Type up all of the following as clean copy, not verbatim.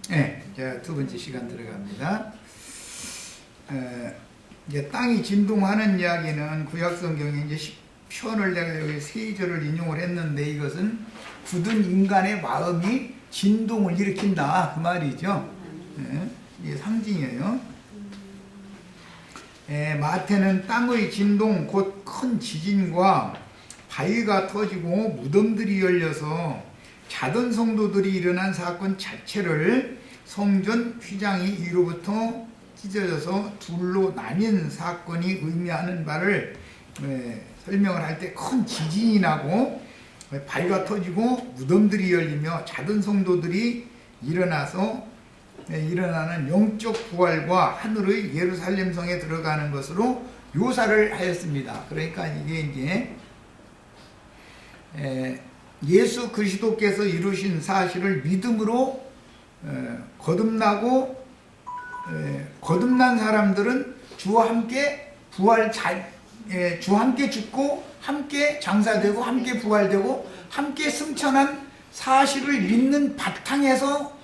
네, 자, 두 번째 시간 들어갑니다. 이제 땅이 진동하는 이야기는 구약성경에 이제 10편을 내가 여기 세 절을 인용을 했는데, 이것은 굳은 인간의 마음이 진동을 일으킨다 그 말이죠. 네, 이게 상징이에요. 마태는 땅의 진동, 곧 큰 지진과 바위가 터지고 무덤들이 열려서 자던 성도들이 일어난 사건 자체를 성전 휘장이 위로부터 찢어져서 둘로 나뉜 사건이 의미하는 바를 설명을 할 때 큰 지진이 나고 바위가 터지고 무덤들이 열리며 자던 성도들이 일어나서 일어나는 영적 부활과 하늘의 예루살렘 성에 들어가는 것으로 묘사를 하였습니다. 그러니까 이게 이제 예수 그리스도께서 이루신 사실을 믿음으로 거듭난 사람들은 주와 함께 주와 함께 죽고 함께 장사되고 함께 부활되고 함께 승천한 사실을 믿는 바탕에서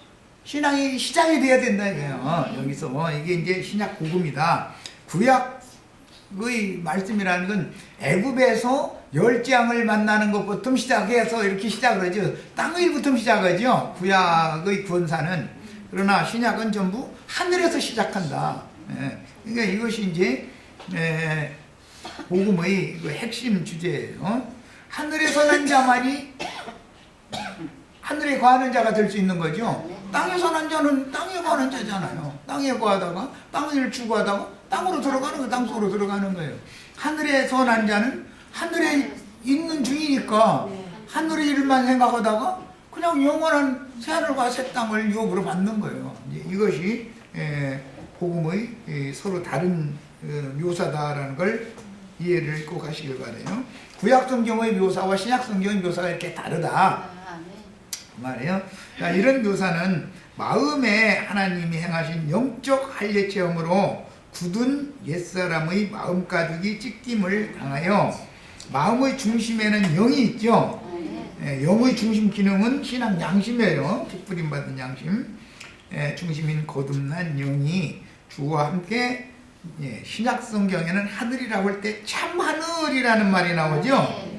신앙이 시작이 돼야 된다 이거예요. 여기서 이게 이제 신약 복음이다. 구약의 말씀이라는 건 애굽에서 열재앙을 만나는 것부터 시작해서 이렇게 시작을 하죠. 땅의부터 시작하죠. 구약의 구원사는. 그러나 신약은 전부 하늘에서 시작한다. 그러니까 이것이 이제 복음의 핵심 주제예요. 하늘에서 난 자만이 하늘에 거하는 자가 될 수 있는 거죠. 땅에서 난 자는 땅에 거하는 자잖아요. 땅에 거하다가 땅을 추구하다가 땅으로 들어가는 거예요. 땅 속으로 들어가는 거예요. 하늘에서 난 자는 하늘에 있는 중이니까 하늘의 일만 생각하다가 그냥 영원한 새하늘과 새 땅을 유업으로 받는 거예요. 이것이 복음의 서로 다른 묘사다라는 걸 이해를 꼭 하시길 바라요. 구약성경의 묘사와 신약성경의 묘사가 이렇게 다르다 그 말이에요. 자, 이런 묘사는 마음에 하나님이 행하신 영적 할례 체험으로 굳은 옛사람의 마음가죽이 찢김을 당하여 마음의 중심에는 영이 있죠. 영의 중심 기능은 신앙 양심이에요. 핏부림 받은 양심. 중심인 거듭난 영이 주와 함께, 신약 성경에는 하늘이라고 할 때 참 하늘이라는 말이 나오죠.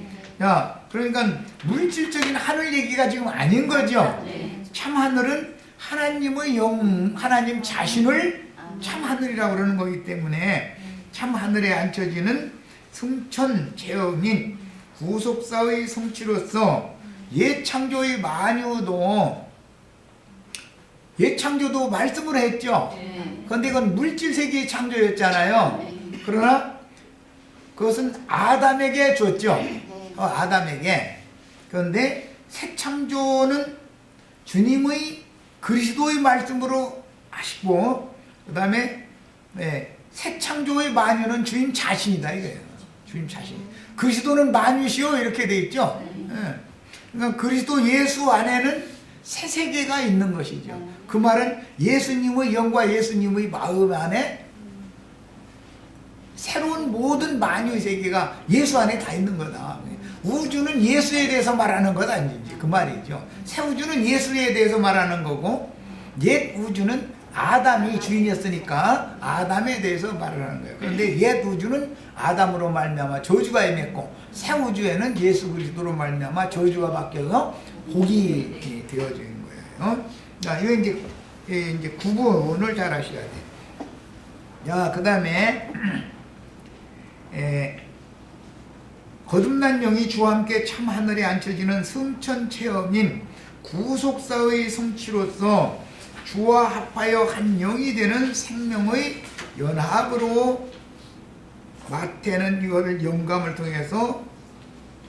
야, 그러니까 물질적인 하늘 얘기가 지금 아닌 거죠. 참 하늘은 하나님의 영, 하나님 자신을 참 하늘이라고 그러는 거기 때문에 참 하늘에 앉혀지는 승천 체험인 구속사의 성취로서 옛창조의 예창조도 말씀을 했죠. 그런데 이건 물질 세계의 창조였잖아요. 그러나 그것은 아담에게 줬죠. 아담에게. 그런데 새 창조는 주님의 그리스도의 말씀으로 하시고, 그 다음에 새 창조의 만유는 주님 자신이다 이거예요. 주님 자신. 그리스도는 만유시오 이렇게 돼 있죠. 그러니까 그리스도 예수 안에는 새 세계가 있는 것이죠. 그 말은 예수님의 영과 예수님의 마음 안에 새로운 모든 만유의 세계가 예수 안에 다 있는 거다. 우주는 예수에 대해서 말하는 거다 이제 그 말이죠. 새 우주는 예수에 대해서 말하는 거고, 옛 우주는 아담이 주인이었으니까 아담에 대해서 말을 하는 거예요. 그런데 옛 우주는 아담으로 말미암아 저주가 임했고, 새 우주에는 예수 그리스도로 말미암아 저주가 바뀌어서 복이 되어지는 거예요. 자, 이거 이제 구분을 잘 하셔야 돼요. 자, 그 다음에 거듭난 영이 주와 함께 참 하늘에 앉혀지는 승천 체험인 구속사의 성취로서 주와 합하여 한 영이 되는 생명의 연합으로 마태는 이거를 영감을 통해서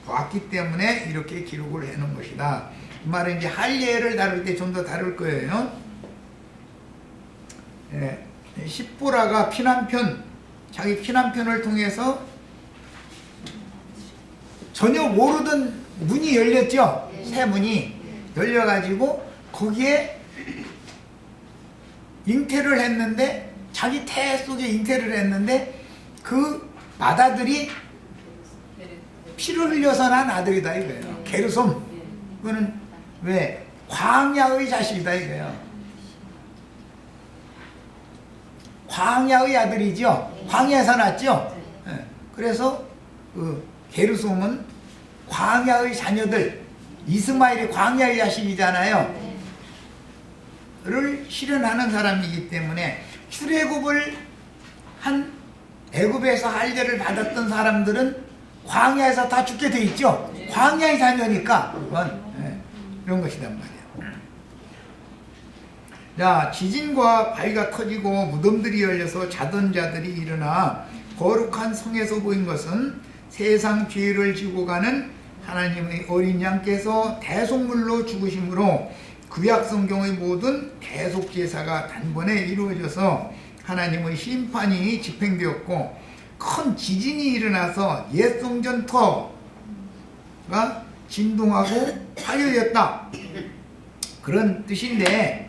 봤기 때문에 이렇게 기록을 해놓은 것이다. 이 말은 이제 할례를 다룰 때 좀 더 다룰 거예요. 십보라가 자기 피난편을 통해서 전혀 모르던 문이 열렸죠. 새 문이 열려가지고 거기에 잉태를 했는데, 자기 태 속에 잉태를 했는데 그 맏아들이 피를 흘려서 난 아들이다 이거예요. 게르솜. 그거는 왜? 광야의 자식이다 이거예요. 광야의 아들이죠. 광야에서 났죠. 예. 그래서 그 게르솜은 광야의 자녀들, 이스마엘이 광야의 자식이잖아요. 를 실현하는 사람이기 때문에 출애굽을 한 애굽에서 할례를 받았던 사람들은 광야에서 다 죽게 돼 있죠. 광야의 자녀니까 그건 이런 것이단 말이야. 자, 지진과 바위가 터지고 무덤들이 열려서 자던 자들이 일어나 거룩한 성에서 보인 것은 세상 죄를 지고 가는 하나님의 어린 양께서 대속물로 죽으심으로 구약 성경의 모든 대속 제사가 단번에 이루어져서 하나님의 심판이 집행되었고 큰 지진이 일어나서 옛 성전 터가 진동하고 파괴되었다. 그런 뜻인데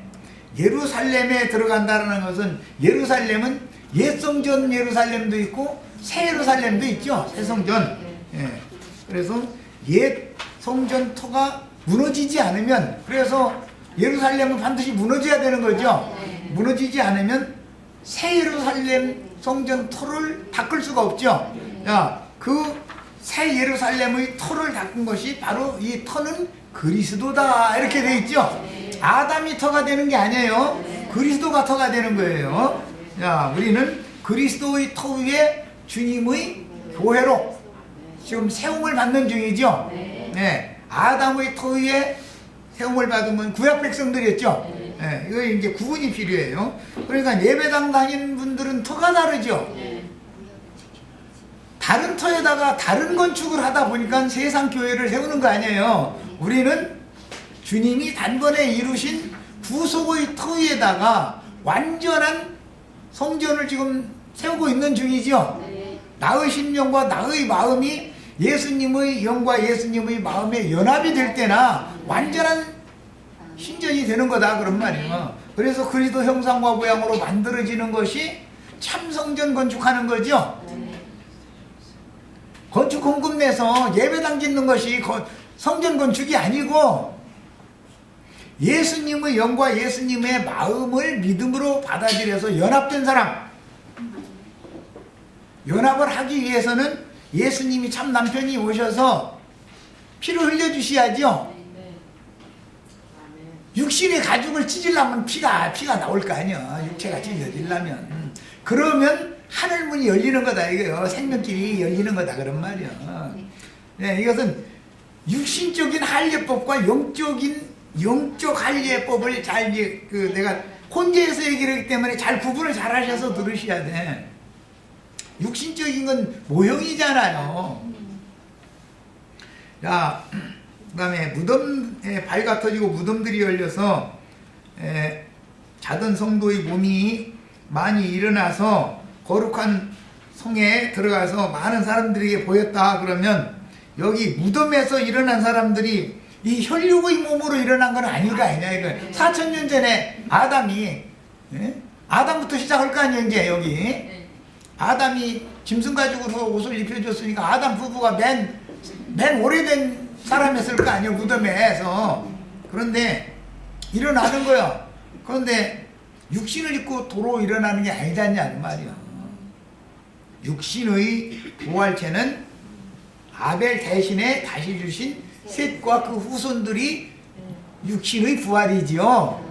예루살렘에 들어간다는 것은 예루살렘은 옛 성전 예루살렘도 있고 새 예루살렘도 있죠. 새 성전. 예. 그래서 옛 성전 터가 무너지지 않으면 그래서 예루살렘은 반드시 무너져야 되는 거죠. 무너지지 않으면 새 예루살렘 성전 터를 닦을 수가 없죠. 그 새 예루살렘의 터를 닦은 것이 바로 이 터는 그리스도다 이렇게 돼 있죠. 아담이 터가 되는 게 아니에요. 그리스도가 터가 되는 거예요. 우리는 그리스도의 터 위에 주님의 교회로 지금 세움을 받는 중이죠. 네. 아담의 터 위에 세움을 받으면 구약 백성들이었죠. 네. 이거 이제 구분이 필요해요. 그러니까 예배당 다니는 분들은 터가 다르죠. 다른 터에다가 다른 건축을 하다 보니까 세상 교회를 세우는 거 아니에요. 우리는 주님이 단번에 이루신 구속의 터 위에다가 완전한 성전을 지금 세우고 있는 중이죠. 나의 심령과 나의 마음이 예수님의 영과 예수님의 마음에 연합이 될 때나 완전한 신전이 되는 거다 그런 말이에요. 그래서 그리스도 형상과 모양으로 만들어지는 것이 참 성전 건축하는 거죠. 건축 헌금 내서 예배당 짓는 것이 성전 건축이 아니고 예수님의 영과 예수님의 마음을 믿음으로 받아들여서 연합된 사람, 연합을 하기 위해서는 예수님이 참 남편이 오셔서 피를 흘려주셔야죠. 육신의 가죽을 찢으려면 피가 나올 거 아니야. 육체가 찢어지려면. 그러면 하늘문이 열리는 거다 이거요. 생명길이 열리는 거다 그런 말이야. 네, 이것은 육신적인 할례법과 영적 할례법을 잘 내가 혼재해서 얘기를 하기 때문에 잘 구분을 잘 하셔서 들으셔야 돼. 육신적인 건 모형이잖아요. 자, 그 다음에 무덤에 바위가 터지고 무덤들이 열려서 자던 성도의 몸이 많이 일어나서 거룩한 성에 들어가서 많은 사람들에게 보였다 그러면 여기 무덤에서 일어난 사람들이 이 혈육의 몸으로 일어난 건 아닐 거 아니냐 이거. 4000년 전에 아담이 아담부터 시작할 거 아니야 이제 여기. 아담이 짐승 가죽으로 옷을 입혀줬으니까 아담 부부가 맨 오래된 사람이었을 거 아니에요 무덤에서. 그런데 일어나는 거야. 그런데 육신을 입고 도로 일어나는 게 아니지 않냐 그 말이야. 육신의 부활체는 아벨 대신에 다시 주신 셋과 그 후손들이 육신의 부활이지요.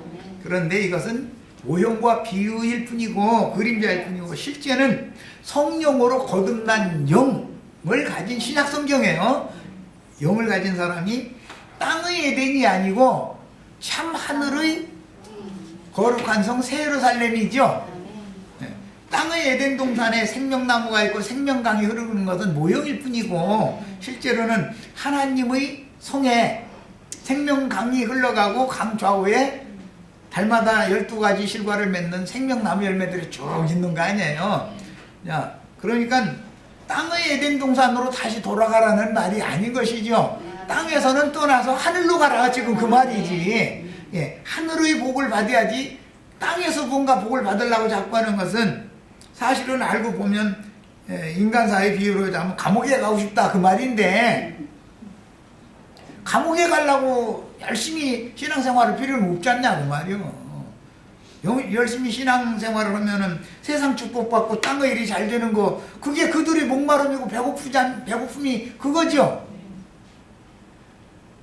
그런데 이것은 모형과 비유일 뿐이고 그림자일 뿐이고 실제는 성령으로 거듭난 영을 가진 신약 성경이에요. 영을 가진 사람이 땅의 에덴이 아니고 참 하늘의 거룩한 성 새 예루살렘이죠. 땅의 에덴 동산에 생명나무가 있고 생명강이 흐르는 것은 모형일 뿐이고 실제로는 하나님의 성에 생명강이 흘러가고 강 좌우에 달마다 12가지 실과를 맺는 생명나무 열매들이 쭉 있는 거 아니에요. 야, 그러니까 땅의 에덴 동산으로 다시 돌아가라는 말이 아닌 것이죠. 땅에서는 떠나서 하늘로 가라 지금 그 말이지. 예, 하늘의 복을 받아야지 땅에서 뭔가 복을 받으려고 자꾸 하는 것은 사실은 알고 보면 인간사의 비유로 하자면 감옥에 가고 싶다 그 말인데 감옥에 가려고 열심히 신앙생활을 필요는 없지 않냐 그 말이요. 열심히 신앙생활을 하면은 세상 축복받고 땅의 일이 잘 되는 거, 그게 그들의 목마름이고 배고픔이 그거죠.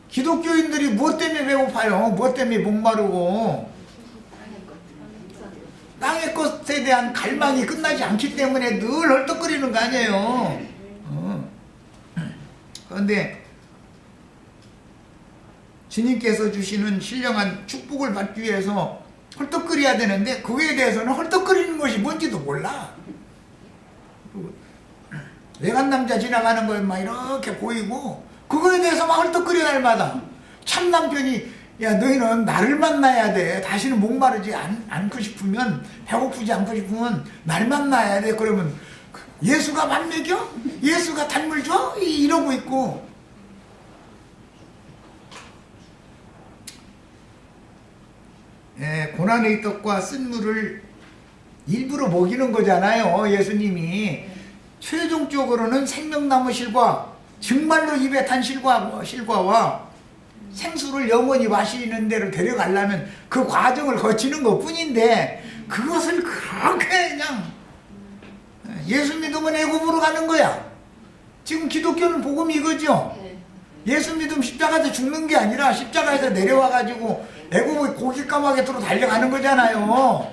기독교인들이 무엇 때문에 배고파요? 무엇 때문에 목마르고? 땅의 것에 대한 갈망이 끝나지 않기 때문에 늘 헐떡거리는 거 아니에요. 그런데 주님께서 주시는 신령한 축복을 받기 위해서 헐떡거려야 되는데, 그거에 대해서는 헐떡거리는 것이 뭔지도 몰라. 외간 남자 지나가는 거 막 이렇게 보이고, 그거에 대해서 막 헐떡거려 날마다. 참 남편이, 야 너희는 나를 만나야 돼. 다시는 목마르지 않고 싶으면, 배고프지 않고 싶으면 날 만나야 돼. 그러면 예수가 밥 먹여? 예수가 단물 줘? 이러고 있고. 고난의 떡과 쓴물을 일부러 먹이는 거잖아요. 예수님이 최종적으로는 생명나무 실과, 정말로 입에 탄 실과와 생수를 영원히 마시는 데로 데려가려면 그 과정을 거치는 것 뿐인데, 그것을 그렇게 그냥 예수 믿으면 애굽으로 가는 거야. 지금 기독교는 복음이 이거죠. 예수 믿으면 십자가에서 죽는 게 아니라 십자가에서 내려와가지고 애굽의 고깃가마get으로 달려가는 거잖아요.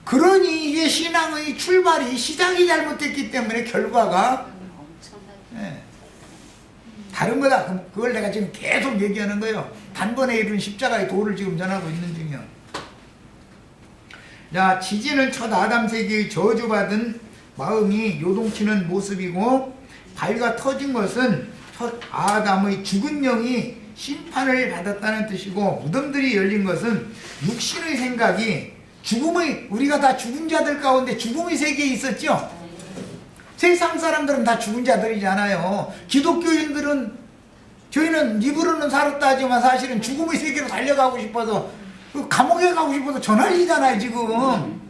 그러니 이게 신앙의 출발이, 시작이 잘못됐기 때문에 결과가 다른 거다. 그걸 내가 지금 계속 얘기하는 거예요. 단번에 이룬 십자가의 도를 지금 전하고 있는 중이요. 자, 지지는 첫 아담 세계의 저주받은 마음이 요동치는 모습이고, 발가 터진 것은 첫 아담의 죽은 영이 심판을 받았다는 뜻이고, 무덤들이 열린 것은 육신의 생각이 우리가 다 죽은 자들 가운데 죽음의 세계에 있었죠. 세상 사람들은 다 죽은 자들이잖아요. 기독교인들은, 저희는 입으로는 살았다 하지만 사실은 죽음의 세계로 달려가고 싶어서, 감옥에 가고 싶어서 전화이잖아요 지금.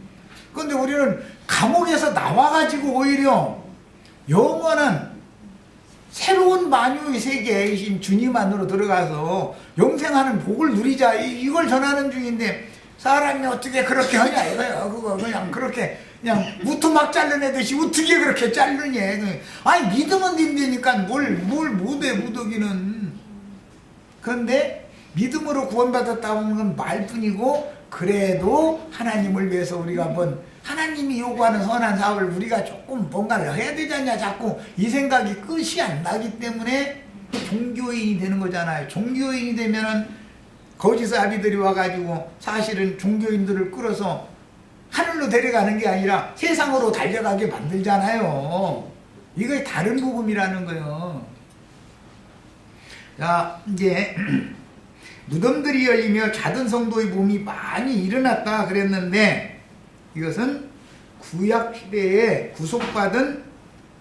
그런데 우리는 감옥에서 나와가지고 오히려 영원한 새로운 만유의 세계이신 주님 안으로 들어가서 영생하는 복을 누리자, 이걸 전하는 중인데, 사람이 어떻게 그렇게 하냐 이거요. 그거 그냥 그렇게 그냥 무토막 잘라내듯이 어떻게 그렇게 자르냐. 아니 믿으면 된다니까 뭘 못해 무더기는. 그런데 믿음으로 구원받았다는 건 말뿐이고, 그래도 하나님을 위해서 우리가 한번, 하나님이 요구하는 선한 사업을 우리가 조금 뭔가를 해야 되잖냐, 자꾸 이 생각이 끝이 안 나기 때문에 종교인이 되는 거잖아요. 종교인이 되면은 거짓 아비들이 와가지고 사실은 종교인들을 끌어서 하늘로 데려가는 게 아니라 세상으로 달려가게 만들잖아요. 이게 다른 복음이라는 거예요. 자, 이제 무덤들이 열리며 자든 성도의 몸이 많이 일어났다 그랬는데, 이것은 구약 시대에 구속받은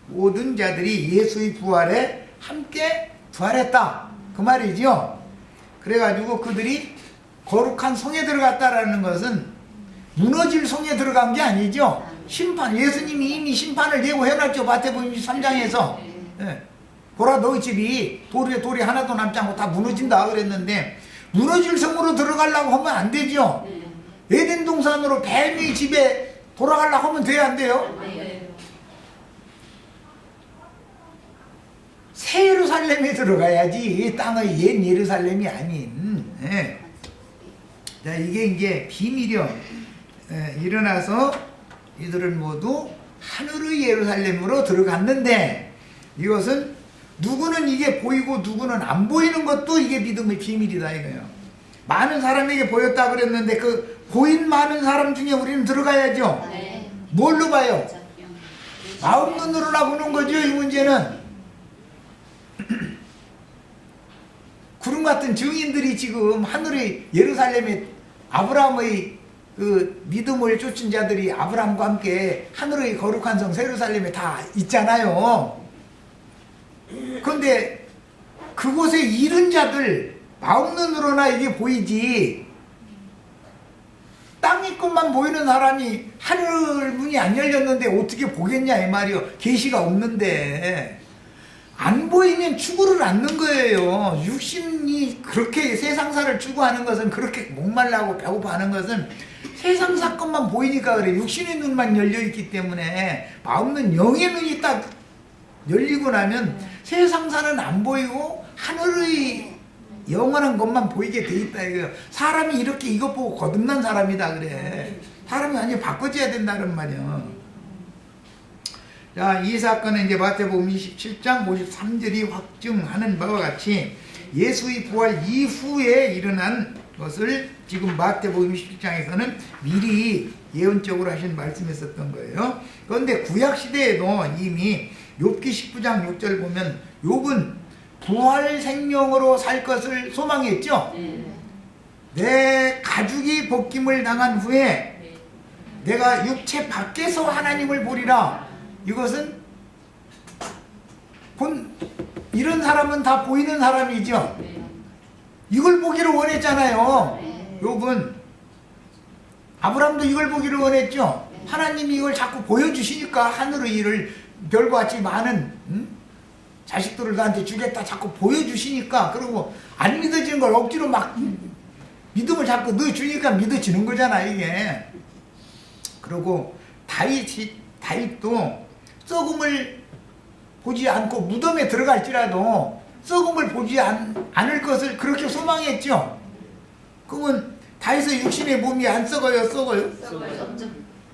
모든 자들이 예수의 부활에 함께 부활했다 그 말이죠. 그래가지고 그들이 거룩한 성에 들어갔다라는 것은 무너질 성에 들어간 게 아니죠. 심판, 예수님이 이미 심판을 예고해놨죠. 마태복음 23장에서. 보라 너희 집이 돌이 하나도 남지 않고 다 무너진다 그랬는데, 무너질 성으로 들어가려고 하면 안 되죠. 에덴 동산으로 뱀의 집에 돌아가려고 하면 돼야 안 돼요? 새 예루살렘에 들어가야지 땅의 옛 예루살렘이 아닌. 자, 이게 이제 비밀이요. 일어나서 이들은 모두 하늘의 예루살렘으로 들어갔는데, 이것은 누구는 이게 보이고 누구는 안 보이는 것도 이게 믿음의 비밀이다 이거예요. 많은 사람에게 보였다 그랬는데, 그 보인 많은 사람 중에 우리는 들어가야죠. 뭘로 봐요? 마음 눈으로나 보는 거죠. 이 문제는 구름 같은 증인들이 지금 하늘의 예루살렘에, 아브라함의 그 믿음을 쫓은 자들이 아브라함과 함께 하늘의 거룩한 성 예루살렘에 다 있잖아요. 그런데 그곳에 이른 자들 마음 눈으로나 이게 보이지, 땅의 것만 보이는 사람이 하늘 문이 안 열렸는데 어떻게 보겠냐 이 말이요. 계시가 없는데. 안 보이면 추구를 않는 거예요. 육신이 그렇게 세상사를 추구하는 것은, 그렇게 목말라고 배고파하는 것은 세상 사건만 보이니까 그래. 육신의 눈만 열려있기 때문에. 마음은 영의 눈이 딱 열리고 나면 세상사는 안 보이고 하늘의 영원한 것만 보이게 돼 있다 이거예요. 사람이 이렇게 이것 보고 거듭난 사람이다 그래. 사람이 완전히 바꿔줘야 된다는 말이야. 자, 이 사건은 이제 마태복음 27장 53절이 확증하는 바와 같이 예수의 부활 이후에 일어난 것을 지금 마태복음 27장에서는 미리 예언적으로 하신 말씀이 있었던 거예요. 그런데 구약시대에도 이미 욥기 19장 6절 보면 욥은 부활 생명으로 살 것을 소망했죠. 내 가죽이 벗김을 당한 후에 내가 육체 밖에서 하나님을 보리라. 이것은 이런 사람은 다 보이는 사람이죠. 이걸 보기를 원했잖아요. 욥은. 아브라함도 이걸 보기를 원했죠. 하나님이 이걸 자꾸 보여주시니까 하늘의 일을 별과 같이 많은 자식들을 나한테 주겠다 자꾸 보여주시니까, 그리고 안 믿어지는 걸 억지로 막 믿음을 자꾸 넣어주니까 믿어지는 거잖아 이게. 그리고 다윗도 썩음을 보지 않고 무덤에 들어갈지라도 썩음을 보지 않을 것을 그렇게 소망했죠. 그러면 다윗의 육신의 몸이 안 썩어요? 썩어요?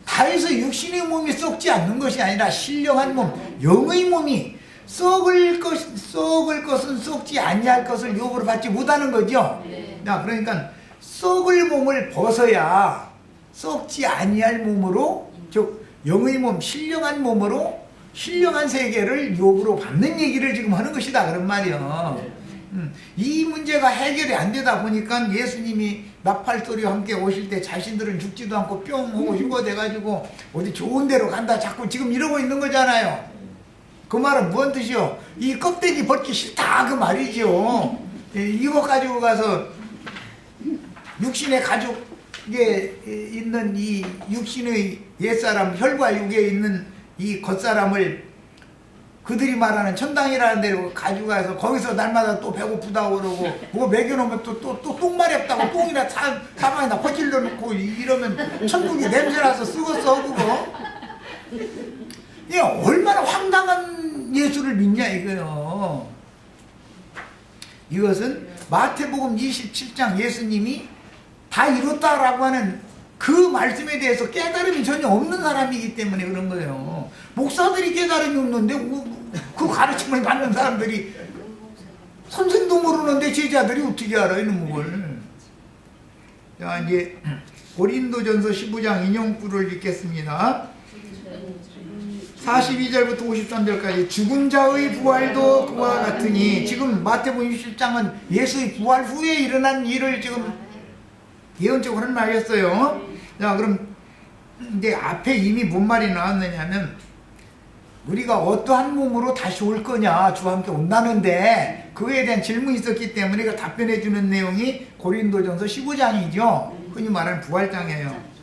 다윗의 육신의 몸이 썩지 않는 것이 아니라 신령한 몸, 영의 몸이 썩을 것은 썩지 아니할 것을 요구를 받지 못하는 거죠. 그러니까 썩을 몸을 벗어야 썩지 아니할 몸으로, 즉 영의 몸, 신령한 몸으로 신령한 세계를 요구로 받는 얘기를 지금 하는 것이다 그런 말이야. 이 문제가 해결이 안 되다 보니까 예수님이 나팔소리와 함께 오실 때 자신들은 죽지도 않고 뿅 하고 휴거돼가지고 어디 좋은 데로 간다 자꾸 지금 이러고 있는 거잖아요. 그 말은 무슨 뜻이요? 이 껍데기 벗기 싫다 그 말이죠. 이거 가지고 가서 육신의 가죽에 있는 이 육신의 옛사람, 혈과 육에 있는 이 겉사람을 그들이 말하는 천당이라는 데로 가지고 가서 거기서 날마다 또 배고프다고 그러고 뭐 먹여놓으면 또 똥 마렵다고 똥이나 사방에다 퍼질러 놓고 이러면 천국이 냄새나서 썩었어 그거. 이게 얼마나 황당한 예수를 믿냐 이거요. 이것은 마태복음 27장 예수님이 다 이뤘다라고 하는 그 말씀에 대해서 깨달음이 전혀 없는 사람이기 때문에 그런 거예요. 목사들이 깨달음이 없는데 그 가르침을 받는 사람들이 선생도 모르는데 제자들이 어떻게 알아 이놈 걸. 자, 이제 고린도전서 15장 인용구를 읽겠습니다. 42절부터 53절까지 죽은 자의 부활도 그와 같으니, 지금 마태복음 27장은 예수의 부활 후에 일어난 일을 지금 예언적으로 하는 말이었어요. 자, 그럼 이제 앞에 이미 뭔 말이 나왔느냐면 우리가 어떠한 몸으로 다시 올 거냐, 주와 함께 온다는데 그거에 대한 질문이 있었기 때문에 그 답변해 주는 내용이 고린도전서 15장이죠. 흔히 말하는 부활장이에요.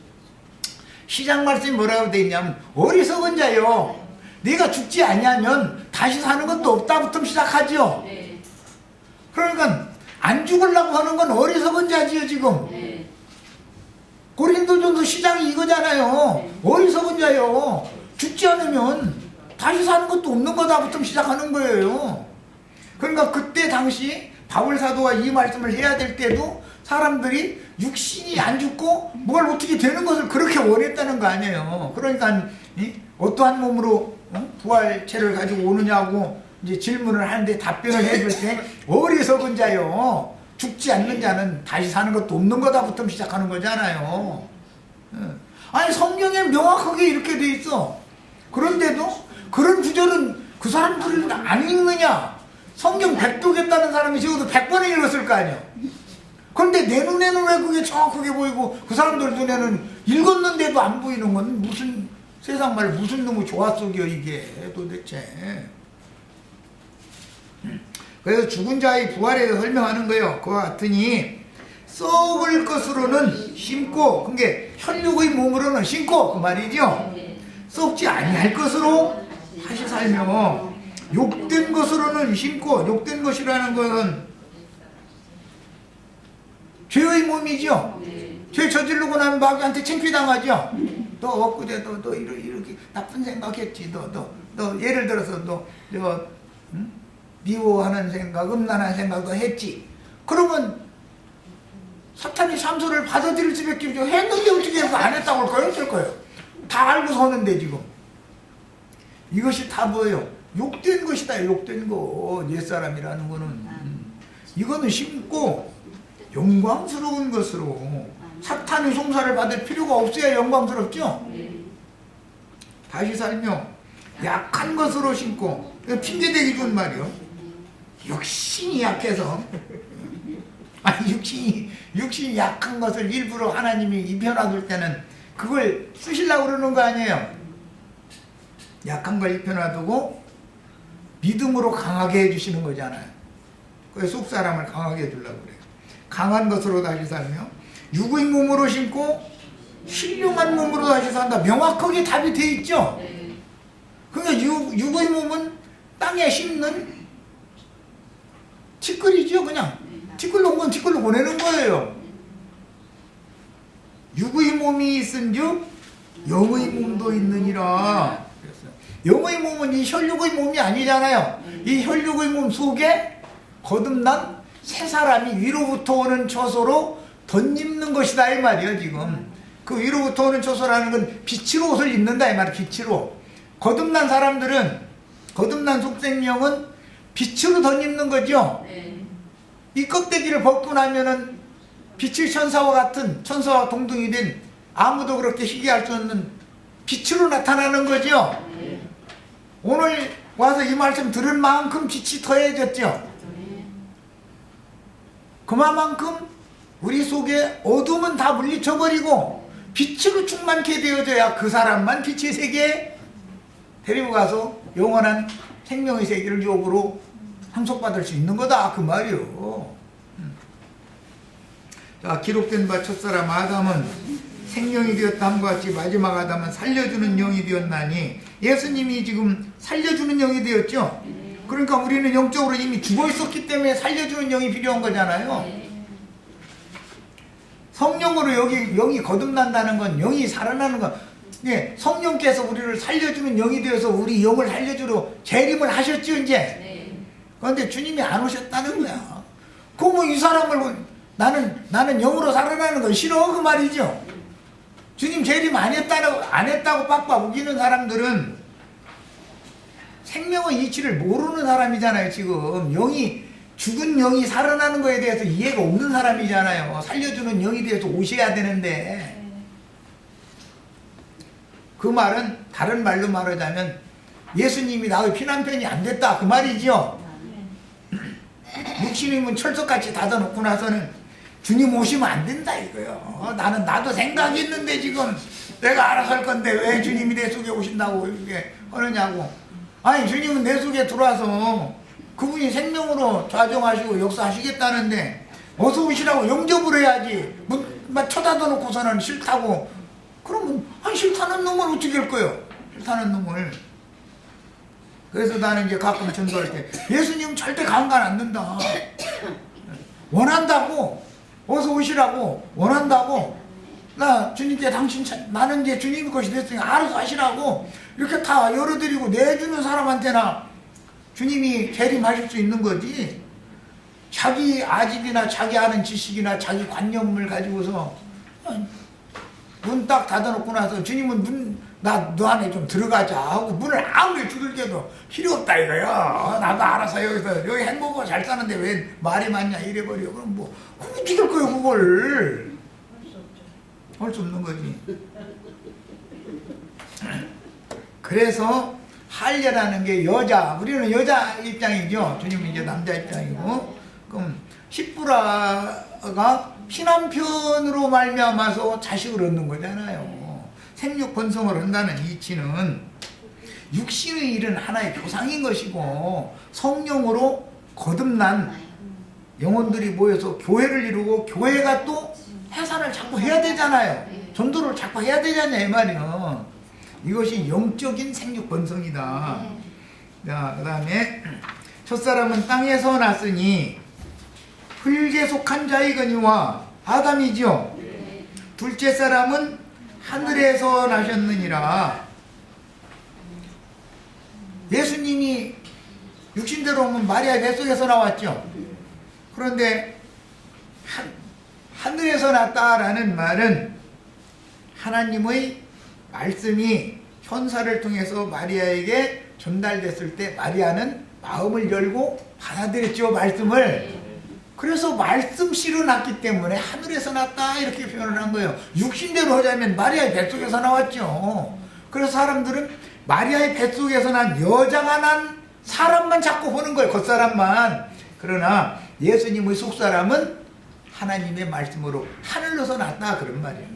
시작 말씀이 뭐라고 되어 있냐면 어리석은 자요, 네가 죽지 아니하면 다시 사는 것도 없다부터 시작하죠. 그러니까 안 죽으려고 하는 건 어리석은 자지요 지금. 고린도전서 시작이 이거잖아요. 어리석은 자요, 죽지 않으면 다시 사는 것도 없는 거다부터 시작하는 거예요. 그러니까 그때 당시 바울 사도가 이 말씀을 해야 될 때도 사람들이 육신이 안 죽고 뭘 어떻게 되는 것을 그렇게 원했다는 거 아니에요. 그러니까 어떠한 몸으로 부활체를 가지고 오느냐고 이제 질문을 하는데 답변을 해줄 때 어리석은 자요, 죽지 않는 자는 다시 사는 것도 없는 거다부터 시작하는 거잖아요. 아니 성경에 명확하게 이렇게 돼 있어. 그런데도 그런 구절은 그 사람들은 안 읽느냐. 성경 100도겠다는 사람이 적어도 100번을 읽었을 거 아니야. 그런데 내 눈에는 왜 그게 정확하게 보이고 그 사람들 눈에는 읽었는데도 안 보이는 건 무슨 세상 말 무슨 놈의 조화속이여 이게 도대체. 그래서 죽은 자의 부활에 대해서 설명하는 거예요. 그와 같으니 썩을 것으로는 심고, 그게 혈육의 몸으로는 심고 그 말이죠. 썩지 아니할 것으로 다시 살며 욕된 것으로는 심고, 욕된 것이라는 것은 죄의 몸이죠. 죄 저지르고 나면 마귀한테 창피당하죠. 너 엊그제 너 이렇게 나쁜 생각했지. 너 예를 들어서 너 미워하는 생각, 음란한 생각도 했지. 그러면 사탄이 참소를 받아들일 수밖에 없죠. 했는데 어떻게 해서 안 했다고 할 거예요? 어쩔 거예요? 다 알고 서는데 지금. 이것이 다 뭐예요? 욕된 것이다. 욕된 거. 옛사람이라는 거는. 이거는 심고 영광스러운 것으로 사탄의 송사를 받을 필요가 없어야 영광스럽죠? 다시 살며 약한 것으로 심고, 핑계대기 좋은 말이요. 육신이 약해서, 육신이 약한 것을 일부러 하나님이 입혀놔둘 때는 그걸 쓰시려고 그러는 거 아니에요? 약한 걸 입혀놔두고 믿음으로 강하게 해주시는 거잖아요. 그래서 속 사람을 강하게 해주려고 그래요. 강한 것으로 다시 살며 육의 몸으로 심고 신령한 몸으로 다시 산다. 명확하게 답이 돼 있죠. 그러니까 육의 몸은 땅에 심는 티끌이죠. 그냥 티끌 놓은 건 티끌로 보내는 거예요. 육의 몸이 있은즉 영의 몸도 있느니라. 영의 몸은 이 혈육의 몸이 아니잖아요. 이 혈육의 몸 속에 거듭난 새 사람이 위로부터 오는 처소로 덧입는 것이다 이 말이에요. 지금 그 위로부터 오는 처소라는 건 빛으로 옷을 입는다 이 말이에요. 빛으로. 거듭난 사람들은, 거듭난 속생명은 빛으로 덧입는 거죠. 이 껍데기를 벗고 나면은 빛의 천사와 같은, 천사와 동등이 된, 아무도 그렇게 희귀할 수 없는 빛으로 나타나는 거죠. 오늘 와서 이 말씀 들을 만큼 빛이 더해졌죠. 그만큼 우리 속에 어둠은 다 물리쳐버리고 빛으로 충만케 되어져야 그 사람만 빛의 세계에 데리고 가서 영원한 생명의 세계를 유업으로 상속받을 수 있는 거다 그 말이요. 자, 기록된 바 첫사람 아담은 생명이 되었다함과 같이 마지막 아담은 살려주는 영이 되었나니, 예수님이 지금 살려주는 영이 되었죠. 그러니까 우리는 영적으로 이미 죽어 있었기 때문에 살려주는 영이 필요한 거잖아요. 성령으로 여기 영이 거듭난다는 건, 영이 살아나는 건, 예, 성령께서 우리를 살려주는 영이 되어서 우리 영을 살려주러 재림을 하셨죠 이제. 그런데 주님이 안 오셨다는 거야. 그럼 이 사람을 나는 영으로 살아나는 건 싫어 그 말이죠. 주님 재림 안 했다고 빡빡 우기는 사람들은 생명의 이치를 모르는 사람이잖아요. 지금 죽은 영이 살아나는 거에 대해서 이해가 없는 사람이잖아요. 살려주는 영이 되어서 오셔야 되는데. 그 말은 다른 말로 말하자면 예수님이 나의 피난편이 안 됐다 그 말이죠. 육신이면 철석같이 닫아놓고 나서는 주님 오시면 안 된다 이거요. 나도 생각이 있는데 지금 내가 알아서 할 건데 왜 주님이 내 속에 오신다고 이렇게 하느냐고. 아니 주님은 내 속에 들어와서 그분이 생명으로 좌정하시고 역사하시겠다는데 어서 오시라고 영접을 해야지. 막 쳐다둬놓고서는 싫다고. 그러면 싫다는 놈을 어떻게 할 거예요? 싫다는 놈을. 그래서 나는 이제 가끔 전도할 때 예수님 절대 강간 안 된다. 원한다고. 어서 오시라고. 원한다고. 나 주님께 나는 이제 주님의 것이 됐으니까 알아서 하시라고. 이렇게 다 열어드리고 내주는 사람한테나 주님이 재림하실 수 있는 거지. 자기 아집이나 자기 아는 지식이나 자기 관념을 가지고서 문 딱 닫아놓고 나서 주님은 너 안에 좀 들어가자 하고 문을 아무리 두들겨도 필요 없다 이거야. 나도 알아서 여기 행복하고 잘 사는데 왜 말이 많냐 이래버려. 그럼 그거 어떻게 할 거예요 그걸. 할 수 없는 거지. 그래서 할례라는 게 우리는 여자 입장이죠. 주님은 이제 남자 입장이고. 그럼 십부라가 피난편으로 말미암아서 자식을 얻는 거잖아요. 생육 번성을 한다는 이치는 육신의 일은 하나의 표상인 것이고 성령으로 거듭난 영혼들이 모여서 교회를 이루고 교회가 또 해산을 자꾸 해야 되잖아요. 전도를 자꾸 해야 되잖아요 이 말이요. 이것이 영적인 생육 번성이다. 자, 그 다음에 첫사람은 땅에서 났으니 흙에 속한 자이거니와 아담이죠. 둘째 사람은 하늘에서 나셨느니라. 예수님이 육신대로 오면 마리아의 뱃속에서 나왔죠. 그런데 하늘에서 났다라는 말은 하나님의 말씀이 현사를 통해서 마리아에게 전달됐을 때 마리아는 마음을 열고 받아들였죠, 말씀을. 그래서 말씀씨로 났기 때문에 하늘에서 났다 이렇게 표현을 한 거예요. 육신대로 하자면 마리아의 뱃속에서 나왔죠. 그래서 사람들은 마리아의 뱃속에서 난 여자가 난 사람만 자꾸 보는 거예요, 겉사람만. 그러나 예수님의 속사람은 하나님의 말씀으로 하늘로서 났다 그런 말이에요.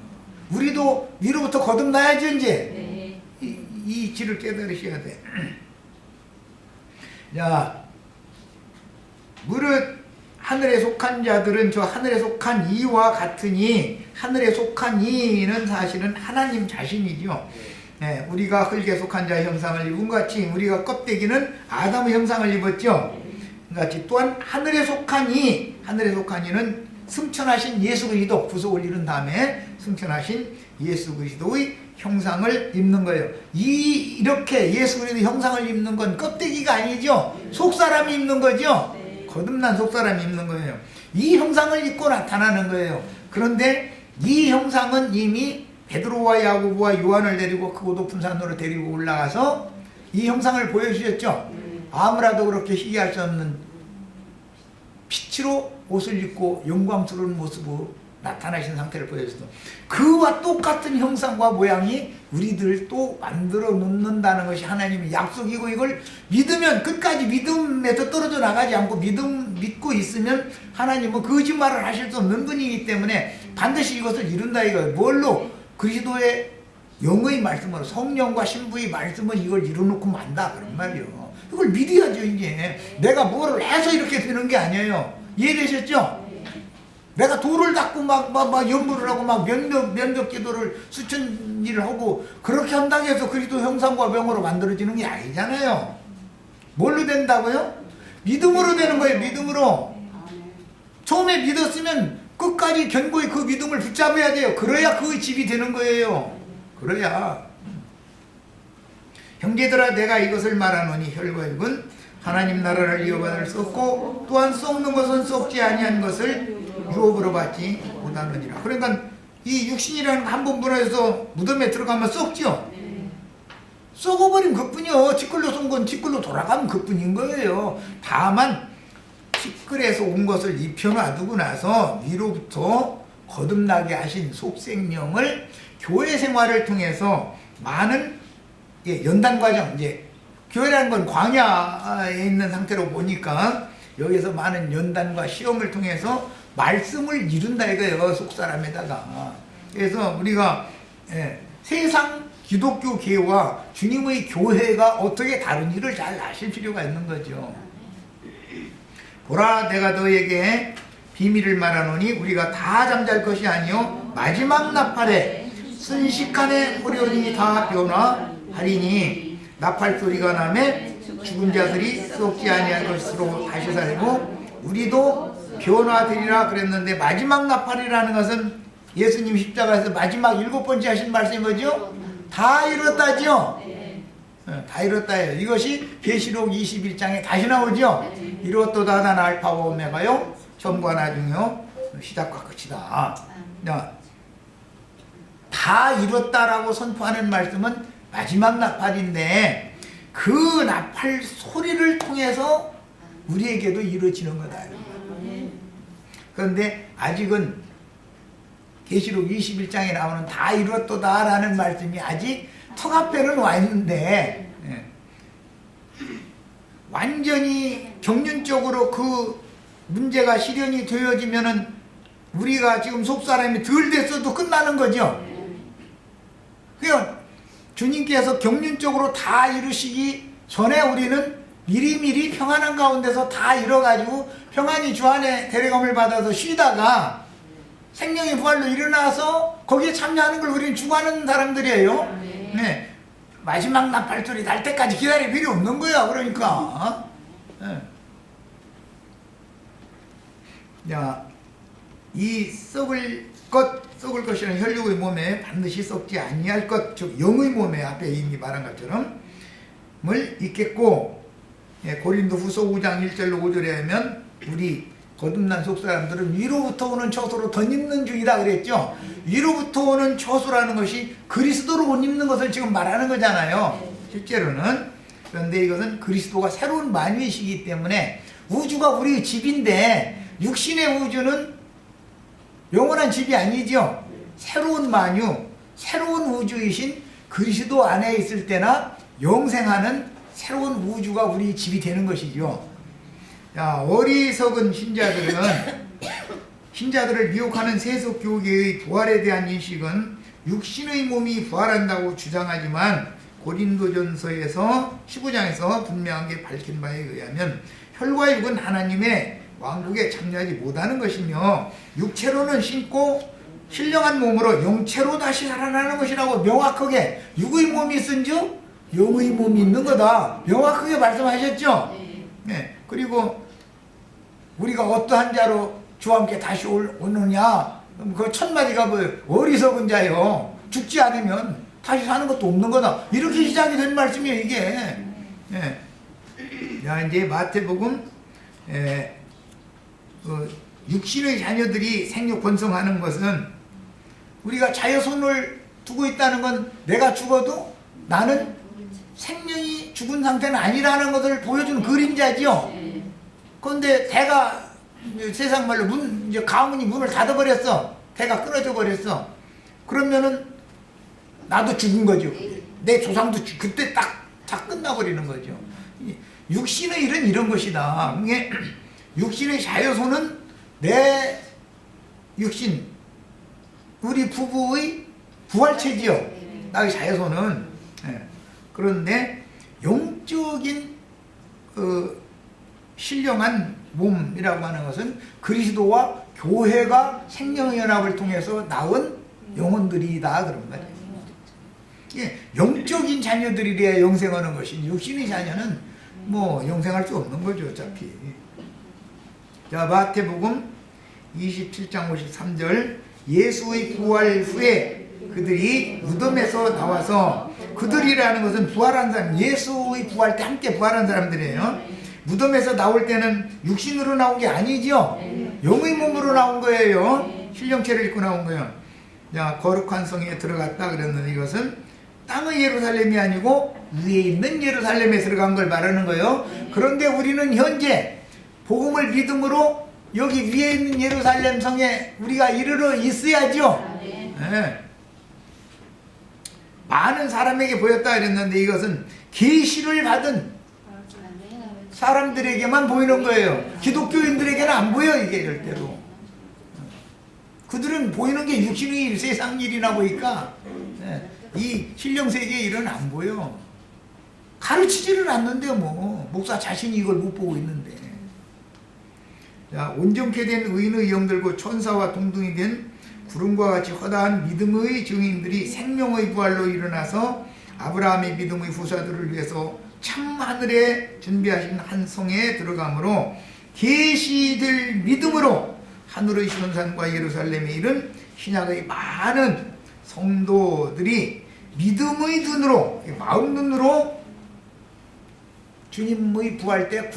우리도 위로부터 거듭나야지 이제. 이 질을 깨달으셔야 돼. 자, 무릇 하늘에 속한 자들은 저 하늘에 속한 이와 같으니, 하늘에 속한 이는 사실은 하나님 자신이죠. 네, 우리가 흙에 속한 자의 형상을 입은 것 같이 우리가 껍데기는 아담의 형상을 입었죠. 같이 또한 하늘에 속한 이는 승천하신 예수 그리스도, 구속을 이룬 다음에 승천하신 예수 그리스도의 형상을 입는 거예요. 이렇게 예수 그리스도 형상을 입는 건 껍데기가 아니죠. 속사람이 입는 거죠. 거듭난 속사람이 입는 거예요. 이 형상을 입고 나타나는 거예요. 그런데 이 형상은 이미 베드로와 야고보와 요한을 데리고 크고 높은 산으로 데리고 올라가서 이 형상을 보여주셨죠. 아무라도 그렇게 희귀할 수 없는 빛으로 옷을 입고 영광스러운 모습으로 나타나신 상태를 보여줬어. 그와 똑같은 형상과 모양이 우리들을 또 만들어 놓는다는 것이 하나님의 약속이고, 이걸 믿으면 끝까지 믿음에서 떨어져 나가지 않고 믿고 있으면 하나님은 거짓말을 하실 수 없는 분이기 때문에 반드시 이것을 이룬다 이거예요. 뭘로? 그리스도의 영의 말씀으로, 성령과 신부의 말씀은 이걸 이루놓고 만다 그런 말이에요. 이걸 믿어야죠. 이제 내가 뭐를 해서 이렇게 되는 게 아니에요. 이해되셨죠? 내가 돌을 닦고 막 연부를 하고 막 면접 기도를 수천 일을 하고 그렇게 한다고 해서 그리스도 형상과 명으로 만들어지는 게 아니잖아요. 뭘로 된다고요? 믿음으로 되는 거예요. 믿음으로. 처음에 믿었으면 끝까지 견고히 그 믿음을 붙잡아야 돼요. 그래야 그 집이 되는 거예요. 그래야. 형제들아, 내가 이것을 말하노니 혈과 육은 하나님 나라를 이어받을 수 없고 또한 썩는 것은 썩지 아니한 것을 유업으로 받지 못하느니라. 그러니까 이 육신이라는 한 번 무너져서 무덤에 들어가면 썩죠. 썩어버린 그뿐이요. 티끌로 쏜 건 티끌로 돌아가면 그뿐인 거예요. 다만 티끌에서 온 것을 입혀놔두고 나서 위로부터 거듭나게 하신 속생명을 교회 생활을 통해서 많은 연단 과정, 이제 교회라는 건 광야에 있는 상태로 보니까 여기서 많은 연단과 시험을 통해서 말씀을 이룬다 이거예요. 속사람에다가. 그래서 우리가 세상 기독교계와 주님의 교회가 어떻게 다른지를 잘 아실 필요가 있는 거죠. 보라, 내가 너에게 비밀을 말하노니 우리가 다 잠잘 것이 아니요 마지막 나팔에 순식간에 호련히 다 변화하리니, 나팔 소리가 나매 죽은 자들이 썩지 아니할 것으로 다시 살고 우리도 변화되리라 그랬는데, 마지막 나팔이라는 것은 예수님 십자가에서 마지막 7번째 하신 말씀인 거죠. 다 이뤘다죠. 다 이뤘다예요. 이것이 계시록 21장에 다시 나오죠. 이뤘도다 난 알파와 오메가요 처음과 나중이요 시작과 끝이다. 다 이뤘다라고 선포하는 말씀은 마지막 나팔인데, 그 나팔 소리를 통해서 우리에게도 이루어지는 거다. 그런데 아직은 계시록 21장에 나오는 다 이뤘도다 라는 말씀이 아직 턱 앞에는 와 있는데, 완전히 경륜적으로 그 문제가 실현이 되어지면은 우리가 지금 속사람이 덜 됐어도 끝나는 거죠. 그러니까 주님께서 경륜적으로 다 이루시기 전에 우리는 미리미리 평안한 가운데서 다 이뤄가지고 평안히 주 안에 데려감을 받아서 쉬다가 생명의 부활로 일어나서 거기에 참여하는 걸 우리는 주관하는 사람들이에요. 네. 마지막 나팔소리 날 때까지 기다릴 필요 없는 거야. 그러니까 야, 이 썩을 것이라는 혈육의 몸에 반드시 썩지 아니할 것, 즉 영의 몸에 앞에 이미 말한 것처럼 을 있겠고, 고린도 후서 5장 1절로 5절에 하면 우리 거듭난 속사람들은 위로부터 오는 처소로 덧입는 중이다 그랬죠. 위로부터 오는 처소라는 것이 그리스도로 옷 입는 것을 지금 말하는 거잖아요. 실제로는. 그런데 이것은 그리스도가 새로운 만유이시기 때문에 우주가 우리의 집인데, 육신의 우주는 영원한 집이 아니죠. 새로운 만유, 새로운 우주이신 그리스도 안에 있을 때나 영생하는 새로운 우주가 우리 집이 되는 것이죠. 야, 어리석은 신자들을 미혹하는 세속 교계의 부활에 대한 인식은 육신의 몸이 부활한다고 주장하지만 고린도전서에서 15장에서 분명하게 밝힌 바에 의하면 혈과 육은 하나님의 왕국에 참여하지 못하는 것이며 육체로는 신고 신령한 몸으로 영체로 다시 살아나는 것이라고 명확하게, 육의 몸이 있은즉 영의 몸이 있는 거다 명확하게 말씀하셨죠. 네. 그리고 우리가 어떠한 자로 주와 함께 다시 오느냐, 그 첫 마디가 뭐예요? 어리석은 자요, 죽지 않으면 다시 사는 것도 없는 거다. 이렇게 시작이 된 말씀이에요 이게. 네. 자, 이제 마태복음 육신의 자녀들이 생육 번성하는 것은, 우리가 자녀손을 두고 있다는 건 내가 죽어도 나는 생명이 죽은 상태는 아니라는 것을 보여주는 그림자죠. 그런데 대가 세상 말로 이제 가문이 문을 닫아버렸어. 대가 끊어져 버렸어. 그러면은 나도 죽은 거죠. 내 조상도 그때 딱 끝나버리는 거죠. 육신의 일은 이런 것이다. 육신의 자여손은 내 육신, 우리 부부의 부활체지요. 나의 자여손은. 그런데 영적인 신령한 몸이라고 하는 것은 그리스도와 교회가 생명의 연합을 통해서 나온 영혼들이다 그런 거예요. 영적인 자녀들이래야 영생하는 것이지, 육신의 자녀는 뭐 영생할 수 없는 거죠 어차피. 자, 마태복음 27장 53절, 예수의 부활 후에 그들이 무덤에서 나와서, 그들이라는 것은 부활한 사람, 예수의 부활 때 함께 부활한 사람들이에요. 무덤에서 나올 때는 육신으로 나온 게 아니죠. 영의 몸으로 나온 거예요. 신령체를 입고 나온 거예요. 자, 거룩한 성에 들어갔다 그랬는데, 이것은 땅의 예루살렘이 아니고 위에 있는 예루살렘에 들어간 걸 말하는 거예요. 그런데 우리는 현재 복음을 믿음으로 여기 위에 있는 예루살렘 성에 우리가 이르러 있어야죠. 네. 많은 사람에게 보였다 그랬는데, 이것은 계시를 받은 사람들에게만 보이는 거예요. 기독교인들에게는 안 보여 이게 절대로. 그들은 보이는 게 육신의 일, 세상 일이나 보니까 이 신령세계의 일은 안 보여. 가르치지를 않는데 뭐 목사 자신이 이걸 못 보고 있는데. 자, 온전케 된 의인의 영들고 천사와 동등이 된 구름과 같이 허다한 믿음의 증인들이 생명의 부활로 일어나서 아브라함의 믿음의 후사들을 위해서 참 하늘에 준비하신 한 성에 들어가므로 계시될 믿음으로 하늘의 시온산과 예루살렘에 이른 신약의 많은 성도들이 믿음의 눈으로, 마음 눈으로 주님의 부활 때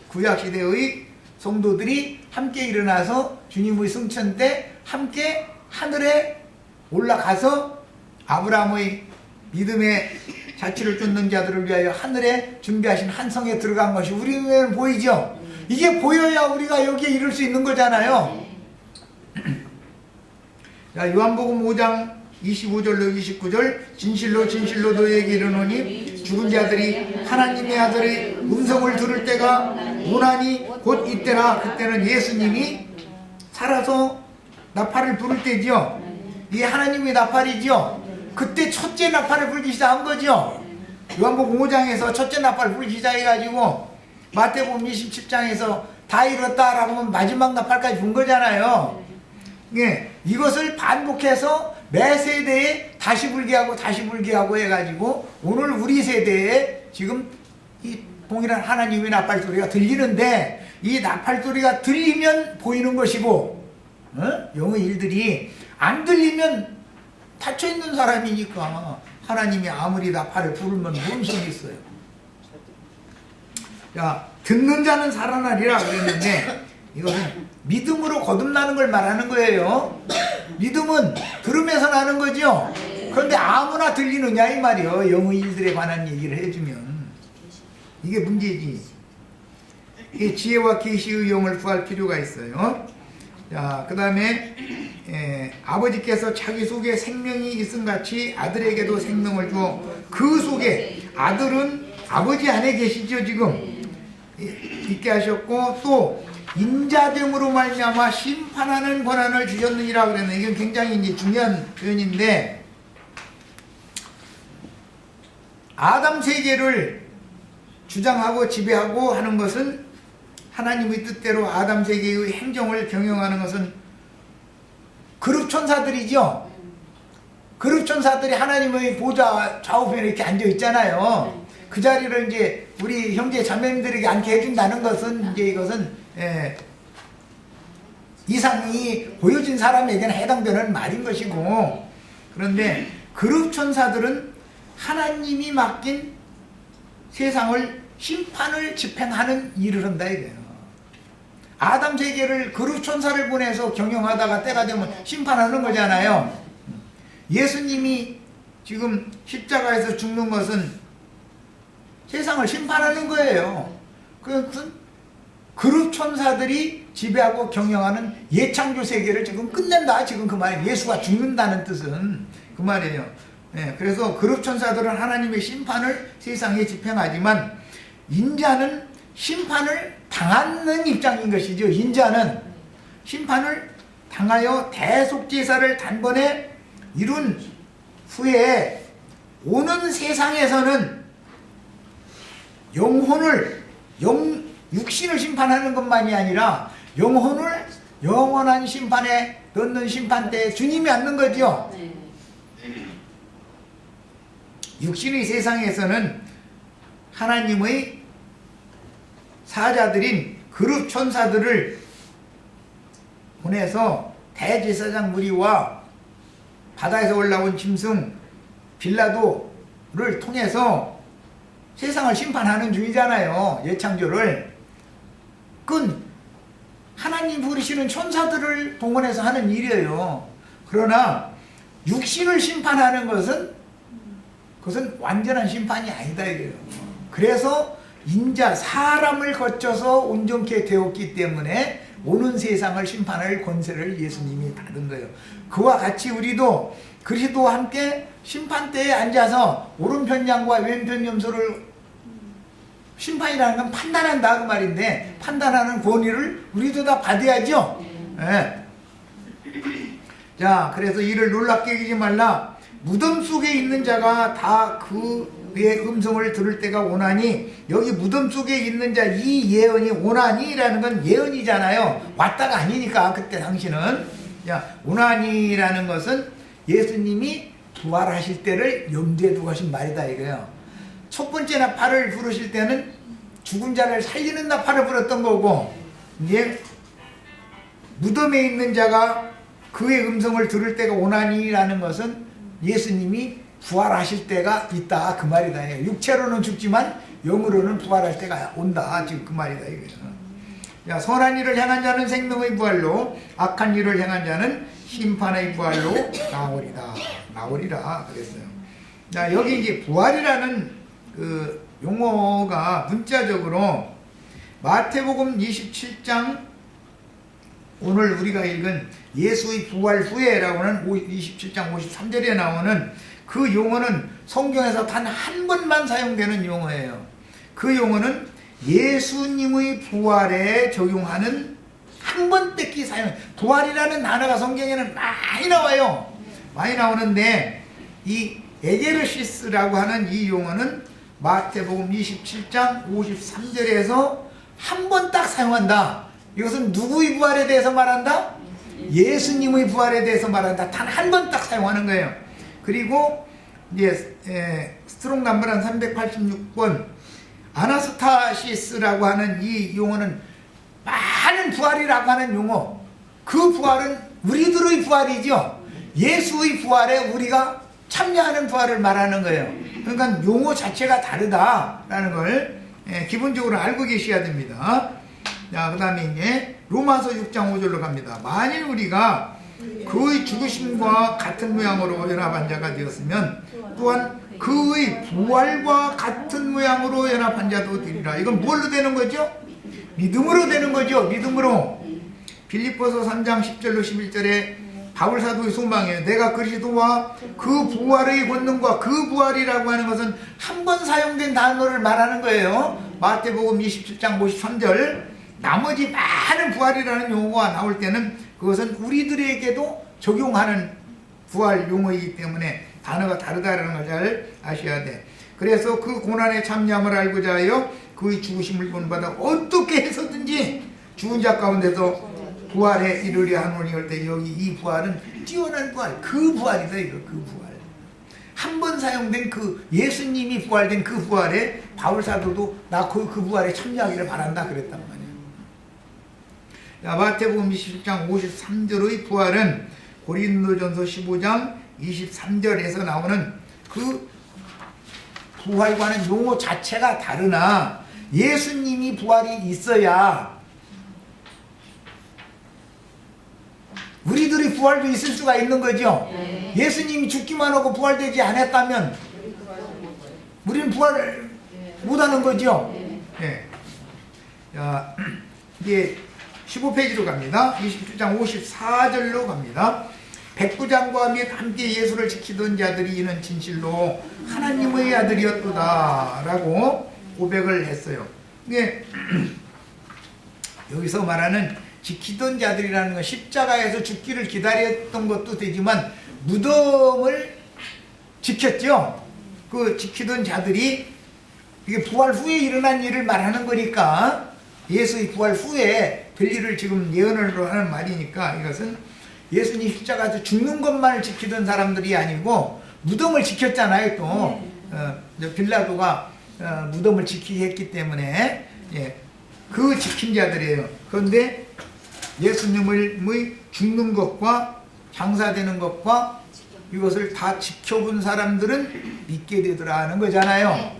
구약시대의 성도들이 함께 일어나서 주님의 승천 때 함께 하늘에 올라가서 아브라함의 믿음의 자취를 쫓는 자들을 위하여 하늘에 준비하신 한 성에 들어간 것이 우리 눈에는 보이죠. 이게 보여야 우리가 여기에 이룰 수 있는 거잖아요. 자, 요한복음 5장 25절로 29절, 진실로 진실로 너희에게 이르노니 죽은 자들이 하나님의 아들의 음성을 들을 때가 오나니 곧 이때라. 그때는 예수님이 살아서 나팔을 부를 때죠. 이게 하나님의 나팔이죠. 그때 첫째 나팔을 불기 시작한 거죠. 요한복음 5장에서 첫째 나팔을 불기 시작해가지고 마태복음 27장에서 다 이뤘다라고 하면 마지막 나팔까지 분 거잖아요. 예, 이것을 반복해서 매 세대에 다시 불게 하고 다시 불게 하고 해가지고 오늘 우리 세대에 지금 이 동일한 하나님의 나팔 소리가 들리는데, 이 나팔 소리가 들리면 보이는 것이고, 영의 일들이 안 들리면 닫혀있는 사람이니까 하나님이 아무리 나팔을 부르면 뭔 소용이 있어요. 야, 듣는 자는 살아나리라 그랬는데, 이거는 믿음으로 거듭나는 걸 말하는 거예요. 믿음은 들으면서 나는 거죠. 그런데 아무나 들리느냐 이 말이요. 영의 일들에 관한 얘기를 해주면 이게 문제지. 이 지혜와 계시의 영을 구할 필요가 있어요. 자, 그 다음에 아버지께서 자기 속에 생명이 있음같이 아들에게도 생명을 주어 그 속에, 아들은 아버지 안에 계시죠 지금, 있게 하셨고, 또 인자됨으로 말미암아 심판하는 권한을 주셨느니라 그랬는데, 이건 굉장히 이제 중요한 표현인데, 아담 세계를 주장하고 지배하고 하는 것은, 하나님의 뜻대로 아담 세계의 행정을 경영하는 것은 그룹 천사들이죠. 그룹 천사들이 하나님의 보좌 좌우편에 이렇게 앉아 있잖아요. 그 자리를 이제 우리 형제 자매님들에게 앉게 해준다는 것은, 이제 이것은 이상이 보여진 사람에게는 해당되는 말인 것이고, 그런데 그룹 천사들은 하나님이 맡긴 세상을 심판을 집행하는 일을 한다 이거예요. 아담 세계를 그룹 천사를 보내서 경영하다가 때가 되면 심판하는 거잖아요. 예수님이 지금 십자가에서 죽는 것은 세상을 심판하는 거예요. 그것은 그룹 천사들이 지배하고 경영하는 예창조 세계를 지금 끝낸다, 지금 그 말이에요. 예수가 죽는다는 뜻은 그 말이에요. 그래서 그룹 천사들은 하나님의 심판을 세상에 집행하지만, 인자는 심판을 당하는 입장인 것이죠. 인자는 심판을 당하여 대속제사를 단번에 이룬 후에 오는 세상에서는 육신을 심판하는 것만이 아니라 영혼을 영원한 심판에 넣는 심판대에 주님이 앉는 거죠. 육신의 세상에서는 하나님의 사자들인 그룹 천사들을 보내서 대제사장 무리와 바다에서 올라온 짐승 빌라도를 통해서 세상을 심판하는 중이잖아요. 예창조를. 그건 하나님 부르시는 천사들을 동원해서 하는 일이에요. 그러나 육신을 심판하는 그것은 완전한 심판이 아니다 이거예요. 그래서 인자, 사람을 거쳐서 온전케 되었기 때문에 오는 세상을 심판할 권세를 예수님이 받은 거예요. 그와 같이 우리도 그리스도와 함께 심판대에 앉아서 오른편 양과 왼편 염소를, 심판이라는 건 판단한다 그 말인데, 판단하는 권위를 우리도 다 받아야죠. 자, 그래서 이를 놀랍게 여기지 말라. 무덤 속에 있는 자가 다 그의 음성을 들을 때가 오나니, 여기 무덤 속에 있는 자, 이 예언이 오나니라는 건 예언이잖아요. 왔다가 아니니까 그때 당시는. 야, 오나니라는 것은 예수님이 부활하실 때를 염두에 두고 하신 말이다 이거예요. 첫 번째 나팔을 부르실 때는 죽은 자를 살리는 나팔을 불었던 거고, 이제 무덤에 있는 자가 그의 음성을 들을 때가 오나니라는 것은 예수님이 부활하실 때가 있다 그 말이다. 육체로는 죽지만 영으로는 부활할 때가 온다 지금 그 말이다 이거예요. 야, 선한 일을 행한 자는 생명의 부활로, 악한 일을 행한 자는 심판의 부활로 나오리라 그랬어요. 자, 여기 이제 부활이라는 그 용어가 문자적으로 마태복음 27장, 오늘 우리가 읽은 예수의 부활 후에라고 하는 27장 53절에 나오는 그 용어는 성경에서 단 한 번만 사용되는 용어예요. 그 용어는 예수님의 부활에 적용하는 한 번 뺏기 사용. 부활이라는 단어가 성경에는 많이 나와요. 많이 나오는데 이 에게르시스라고 하는 이 용어는 마태복음 27장 53절에서 한 번 딱 사용한다. 이것은 누구의 부활에 대해서 말한다? 예수님의 부활에 대해서 말한다. 단 한 번 딱 사용하는 거예요. 그리고 이제 스트롱 넘버는 386번 아나스타시스라고 하는 이 용어는 많은 부활이라고 하는 용어. 그 부활은 우리들의 부활이죠. 예수의 부활에 우리가 참여하는 부활을 말하는 거예요. 그러니까 용어 자체가 다르다라는 걸 기본적으로 알고 계셔야 됩니다. 자, 그 다음에 이제 로마서 6장 5절로 갑니다. 만일 우리가 그의 죽으심과 같은 모양으로 연합한 자가 되었으면 또한 그의 부활과 같은 모양으로 연합한 자도 되리라. 이건 뭘로 되는 거죠? 믿음으로 되는 거죠. 믿음으로. 빌립보서 3장 10절로 11절에 바울사도의 소망이에요. 내가 그리스도와 그 부활의 권능과 그 부활이라고 하는 것은 한 번 사용된 단어를 말하는 거예요. 마태복음 27장 53절 나머지 많은 부활이라는 용어가 나올 때는 그것은 우리들에게도 적용하는 부활 용어이기 때문에 단어가 다르다는 걸 잘 아셔야 돼. 그래서 그 고난에 참여함을 알고자 하여 그의 죽으심을 본받아 어떻게 해서든지 죽은 자 가운데서 부활에 이르려 하노니 할 때 여기 이 부활은 뛰어난 부활, 그 부활이다 이거. 그 부활 한 번 사용된 그 예수님이 부활된 그 부활에 바울사도도 나 그 부활에 참여하기를 바란다 그랬단 말이에요. 자, 마태복음 27장 53절의 부활은 고린도전서 15장 23절에서 나오는 그 부활과는 용어 자체가 다르나 예수님이 부활이 있어야 우리들의 부활도 있을 수가 있는 거죠. 예수님이 죽기만 하고 부활되지 않았다면 우리는 부활을 못하는 거죠. 네. 자, 이제 15페이지로 갑니다. 27장 54절로 갑니다. 백부장과 및 함께 예수를 지키던 자들이 이는 진실로 하나님의 아들이었도다 라고 고백을 했어요. 이게 여기서 말하는 지키던 자들이라는 건 십자가에서 죽기를 기다렸던 것도 되지만 무덤을 지켰죠. 그 지키던 자들이 이게 부활 후에 일어난 일을 말하는 거니까 예수의 부활 후에 될 일을 지금 예언을 하는 말이니까 이것은 예수님 십자가에서 죽는 것만을 지키던 사람들이 아니고 무덤을 지켰잖아요. 또 빌라도가 무덤을 지키게 했기 때문에 그 지킨 자들이에요. 그런데 예수님의 죽는 것과 장사되는 것과 이것을 다 지켜본 사람들은 믿게 되더라 하는 거잖아요.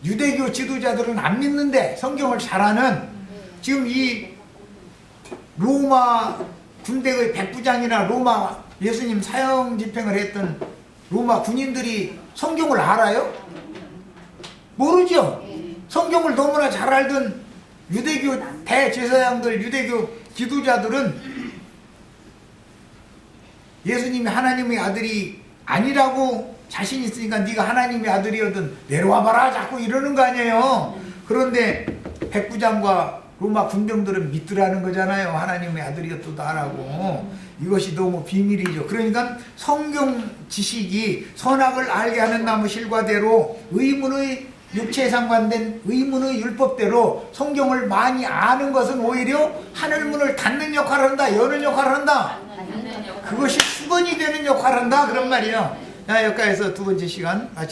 유대교 지도자들은 안 믿는데 성경을 잘 아는 지금 이 로마 군대의 백부장이나 로마 예수님 사형 집행을 했던 로마 군인들이 성경을 알아요? 모르죠? 성경을 너무나 잘 알던 유대교 대제사장들, 유대교 지도자들은 예수님이 하나님의 아들이 아니라고 자신 있으니까 네가 하나님의 아들이거든 내려와봐라 자꾸 이러는 거 아니에요. 그런데 백부장과 로마 군병들은 믿더라는 거잖아요. 하나님의 아들이었다라고. 이것이 너무 비밀이죠. 그러니까 성경 지식이 선악을 알게 하는 나무 실과대로 의문의 육체에 상관된 의문의 율법대로 성경을 많이 아는 것은 오히려 하늘문을 닫는 역할을 한다. 여는 역할을 한다. 그것이 수건이 되는 역할을 한다. 그런 말이에요. 자, 여기까지서 두 번째 시간 마치도록